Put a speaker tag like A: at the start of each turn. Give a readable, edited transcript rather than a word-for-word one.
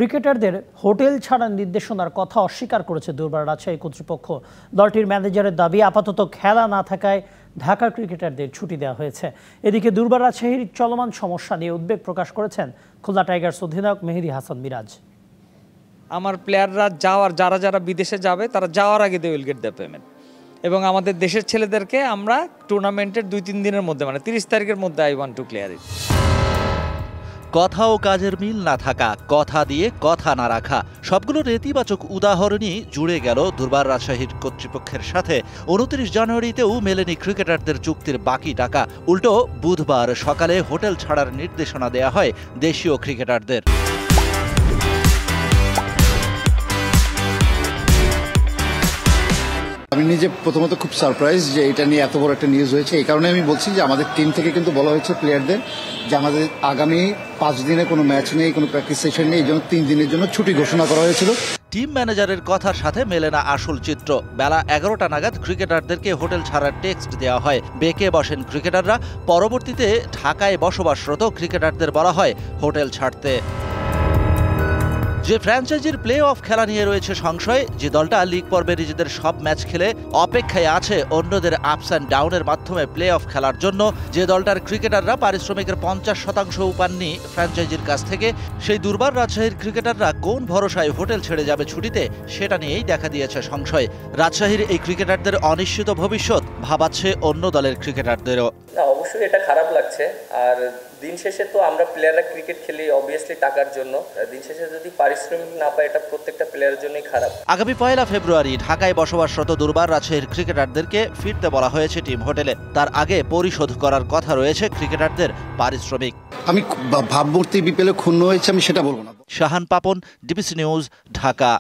A: ক্রিকেটারদের হোটেল ছাড়ার নির্দেশনার কথা অস্বীকার করেছে দুর্বার রাজশাহী কর্তৃপক্ষ। দলটির ম্যানেজারের দাবি, আপাতত খেলা না থাকায় ঢাকার ক্রিকেটারদের ছুটি দেওয়া হয়েছে। এদিকে দুর্বার রাজশাহীর চলমান সমস্যা নিয়ে উদ্বেগ প্রকাশ করেছেন খুলনা টাইগার্স অধিনায়ক মেহেদী হাসান মিরাজ।
B: আমার প্লেয়াররা যারা বিদেশে যাবে তারা যাওয়ার আগে they will get the payment, এবং আমাদের দেশের ছেলেদেরকে আমরা টুর্নামেন্টের 2-3 দিনের মধ্যে, মানে 30 তারিখের মধ্যে আই ওয়ান্ট টু ক্লিয়ার ইট।
C: কথা ও কাজের মিল না থাকা, কথা দিয়ে কথা না রাখা, সবগুলোর নেতিবাচক উদাহরণই জুড়ে গেল দুর্বার রাজশাহীর কর্তৃপক্ষের সাথে। 29 জানুয়ারিতেও মেলেনি ক্রিকেটারদের চুক্তির বাকি টাকা। উল্টো বুধবার সকালে হোটেল ছাড়ার নির্দেশনা দেয়া হয় দেশীয় ক্রিকেটারদের।
D: আমি নিজে প্রথমত খুব সারপ্রাইজ যে এটা নিয়ে এত বড় একটা নিউজ হয়েছে। এই কারণে আমি বলছি যে আমাদের টিম থেকে কিন্তু বলা হয়েছে প্লেয়ারদের যে আমাদের আগামী 5 দিনে কোনো ম্যাচ নেই, কোনো প্র্যাকটিস সেশন নেই, এই জন্য 3 দিনের জন্য ছুটি ঘোষণা করা হয়েছিল।
C: টিম ম্যানেজারের কথার সাথে মেলে না আসল চিত্র। বেলা 11টা নাগাদ ক্রিকেটারদেরকে হোটেল ছাড়ার টেক্সট দেওয়া হয়। বেঁকে বসেন ক্রিকেটাররা। পরবর্তীতে ঢাকায় বসবাসরত ক্রিকেটারদের বলা হয় হোটেল ছাড়তে। যে ফ্র্যাঞ্চাইজির প্লে অফ খেলা নিয়ে রয়েছে সংশয়, যে দলটা লিগ পর্বে নিজেদের সব ম্যাচ খেলে অপেক্ষায় আছে অন্যদের আপস অ্যান্ড ডাউনের মাধ্যমে প্লে অফ খেলার জন্য, যে দলটার ক্রিকেটাররা পারিশ্রমিকের 50% পাননি ফ্র্যাঞ্চাইজির কাছ থেকে, সেই দুর্বার রাজশাহীর ক্রিকেটাররা কোন ভরসায় হোটেল ছেড়ে যাবে ছুটিতে, সেটা নিয়েই দেখা দিয়েছে সংশয়। রাজশাহীর এই ক্রিকেটারদের অনিশ্চিত ভবিষ্যৎ ভাবাচ্ছে অন্য দলের ক্রিকেটারদেরও।
E: না, অবশ্যই এটা খারাপ লাগছে। আর দিন শেষে তো আমরা প্লেয়াররা ক্রিকেট খেলি অবভিয়াসলি টাকার জন্য। দিন শেষে যদি পারিশ্রমিক না পায়, এটা প্রত্যেকটা প্লেয়ারের জন্যই খারাপ।
C: আগামী 1 ফেব্রুয়ারি ঢাকায় বসবাসরত দুর্বার রাজশাহীর ক্রিকেটারদেরকে ফিরতে বলা হয়েছে টিম হোটেলে। তার আগে পরিশোধ করার কথা রয়েছে ক্রিকেটারদের পারিশ্রমিক।
D: আমি ভাবমূর্তি বিপিএলে ক্ষুণ্ণ হয়েছে, আমি সেটা বলবো না।
C: Shahan Papon, DBC news, Dhaka.